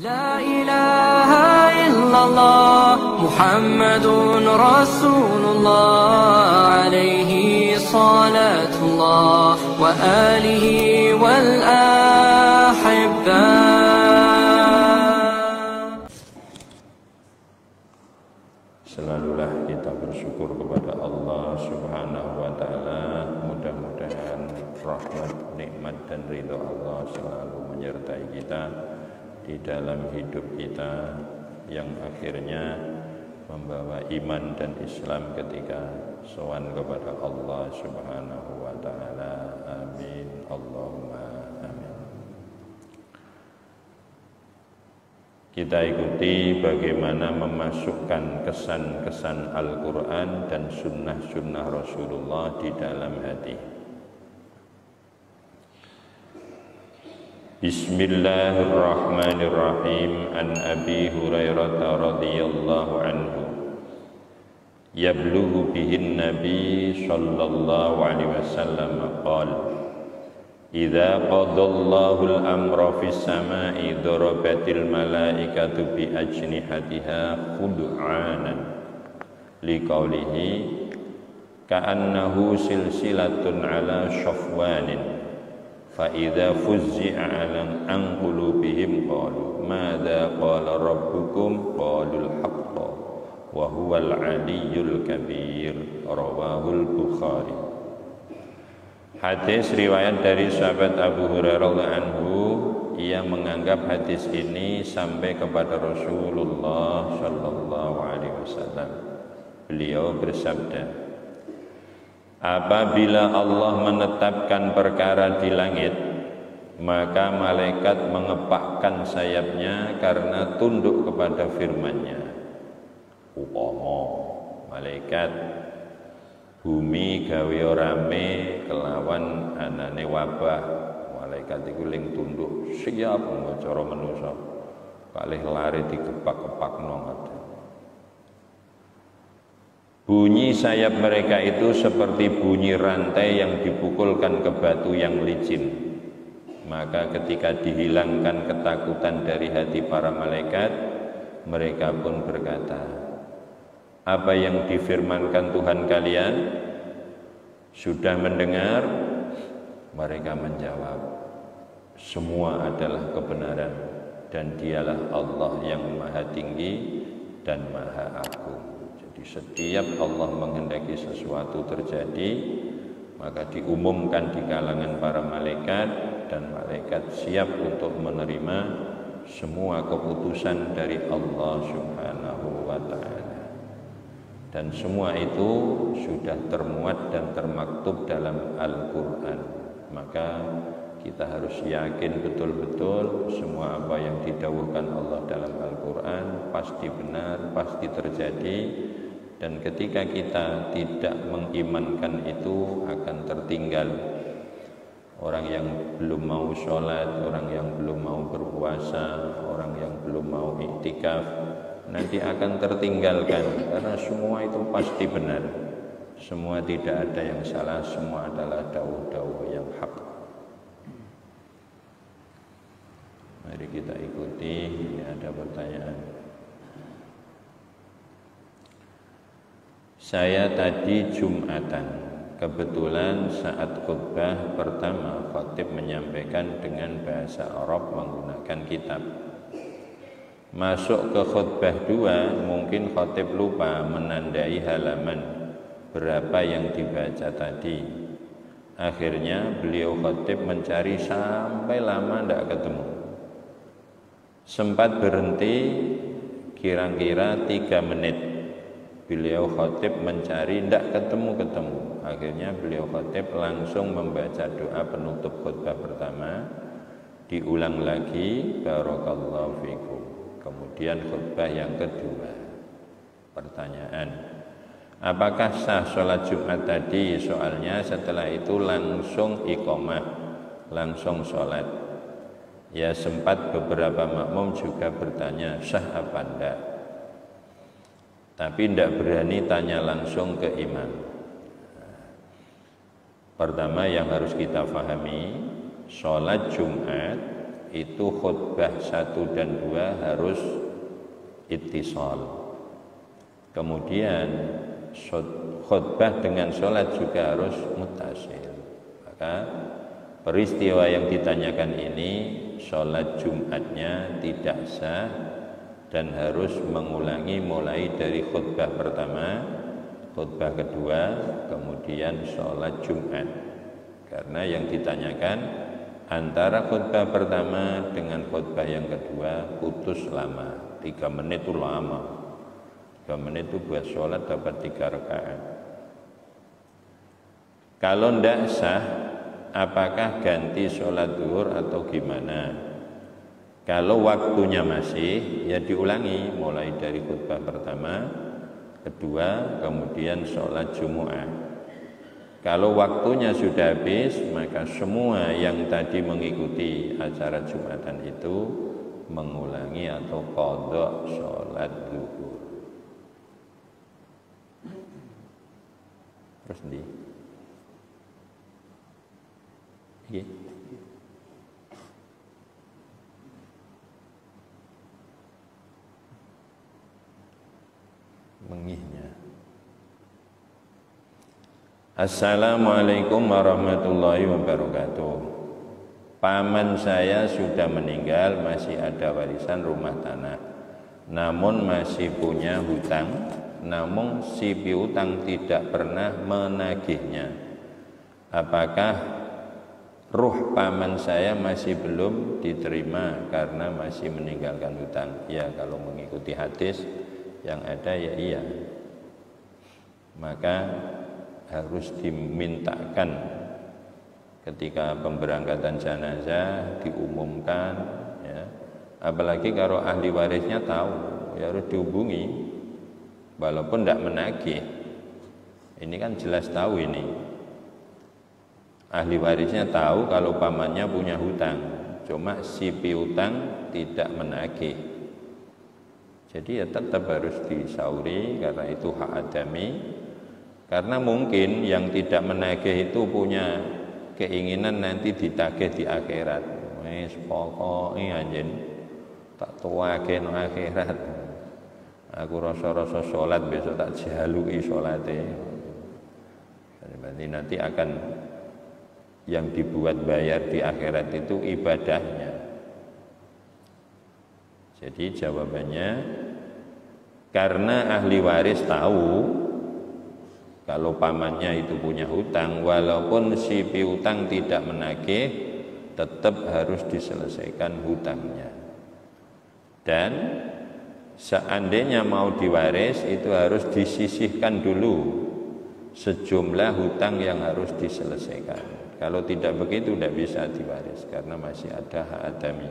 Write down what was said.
لا إله إلا الله محمد رسول الله عليه صلاة الله وآله والأحبة. Selalulah kita bersyukur kepada Allah Subhanahu wa Ta'ala. Mudah-mudahan rahmat, nikmat dan ridho Allah selalu menyertai kita di dalam hidup kita, yang akhirnya membawa iman dan Islam ketika sowan kepada Allah Subhanahu wa Ta'ala. Amin Allahumma amin. Kita ikuti bagaimana memasukkan kesan-kesan Al-Quran dan sunnah-sunnah Rasulullah di dalam hati. Bismillahirrahmanirrahim. An Abi Hurairah radhiyallahu anhu yablughu bihin Nabi sallallahu alaihi wasallam qala idza qadallahu al-amra fis samai darabatil malaikatu bi ajnihatiha khud'anan liqaulihi ka'annahu silsilatun ala shafwanin fa idza fuzzi'a an qulubihim qalu madza qala rabbukum qalul haqqa wa huwal aliyyul kabir. Rawahul Bukhari. Hadis riwayat dari sahabat Abu Hurairah anhu, ia menganggap hadis ini sampai kepada Rasulullah sallallahu alaihi wasallam. Beliau bersabda, apabila Allah menetapkan perkara di langit, maka malaikat mengepakkan sayapnya karena tunduk kepada firman-Nya. Upama malaikat bumi gawe rame kelawan anane wabah, malaikat iku ling tunduk siap cara manusa kalih lari dikepak-kepakno ngoten. Bunyi sayap mereka itu seperti bunyi rantai yang dipukulkan ke batu yang licin. Maka ketika dihilangkan ketakutan dari hati para malaikat, mereka pun berkata, apa yang difirmankan Tuhan kalian? Sudah mendengar? Mereka menjawab, semua adalah kebenaran dan dialah Allah yang maha tinggi dan maha agung. Jadi setiap Allah menghendaki sesuatu terjadi, maka diumumkan di kalangan para malaikat, dan malaikat siap untuk menerima semua keputusan dari Allah Subhanahu wa Ta'ala. Dan semua itu sudah termuat dan termaktub dalam Al-Quran. Maka kita harus yakin betul-betul semua apa yang didhawuhkan Allah dalam Al-Quran pasti benar, pasti terjadi. Dan ketika kita tidak mengimankan itu akan tertinggal. Orang yang belum mau sholat, orang yang belum mau berpuasa, orang yang belum mau iktikaf, nanti akan tertinggalkan, karena semua itu pasti benar, semua tidak ada yang salah, semua adalah dawuh-dawuh yang hak. Mari kita ikuti. Ini ada pertanyaan. Saya tadi Jumatan, kebetulan saat khutbah pertama khatib menyampaikan dengan bahasa Arab menggunakan kitab. Masuk ke khutbah 2, mungkin khatib lupa menandai halaman berapa yang dibaca tadi. Akhirnya beliau khatib mencari sampai lama tidak ketemu. Sempat berhenti kira-kira 3 menit. Beliau khatib mencari tidak ketemu-ketemu. Akhirnya beliau khatib langsung membaca doa penutup khutbah pertama. Diulang lagi, barakallahu fikum. Kemudian khutbah yang kedua. Pertanyaan, apakah sah sholat Jumat tadi? Soalnya setelah itu langsung iqamah, langsung sholat. Ya, sempat beberapa makmum juga bertanya sah apa enggak, tapi tidak berani tanya langsung ke imam. Pertama yang harus kita pahami, sholat Jumat itu khutbah 1 dan 2 harus ittisal. Kemudian khutbah dengan sholat juga harus muttasil. Maka peristiwa yang ditanyakan ini, sholat Jumatnya tidak sah dan harus mengulangi mulai dari khutbah pertama, khutbah kedua, kemudian sholat Jumat. Karena yang ditanyakan antara khutbah pertama dengan khutbah yang kedua putus lama, 3 menit itu lama. 3 menit itu buat sholat dapat 3 rakaat. Kalau tidak sah, apakah ganti sholat zuhur atau gimana? Kalau waktunya masih, ya diulangi mulai dari khutbah pertama, kedua, kemudian sholat Jumu'ah. Kalau waktunya sudah habis, maka semua yang tadi mengikuti acara Jumatan itu mengulangi atau qadha sholat zuhur. Terus di mengihnya. Assalamualaikum warahmatullahi wabarakatuh. Paman saya sudah meninggal, masih ada warisan rumah tanah, namun masih punya hutang, namun si piutang tidak pernah menagihnya. Apakah ruh paman saya masih belum diterima karena masih meninggalkan hutang? Ya, kalau mengikuti hadis yang ada ya iya. Maka harus dimintakan ketika pemberangkatan jenazah diumumkan, ya. Apalagi kalau ahli warisnya tahu, ya harus dihubungi walaupun tidak menagih. Ini kan jelas tahu ini. Ahli warisnya tahu kalau pamannya punya hutang, cuma si piutang tidak menagih. Jadi ya tetap harus disauri karena itu hak adami. Karena mungkin yang tidak menagih itu punya keinginan nanti ditagih di akhirat. Wis pokoke anjen tak tuake no akhirat. Aku rasa-rasa sholat besok tak jaluki sholate. Berarti nanti akan yang dibuat bayar di akhirat itu ibadahnya. Jadi jawabannya, karena ahli waris tahu kalau pamannya itu punya hutang, walaupun si piutang tidak menagih, tetap harus diselesaikan hutangnya. Dan seandainya mau diwaris, itu harus disisihkan dulu sejumlah hutang yang harus diselesaikan. Kalau tidak begitu tidak bisa diwaris karena masih ada hak adami.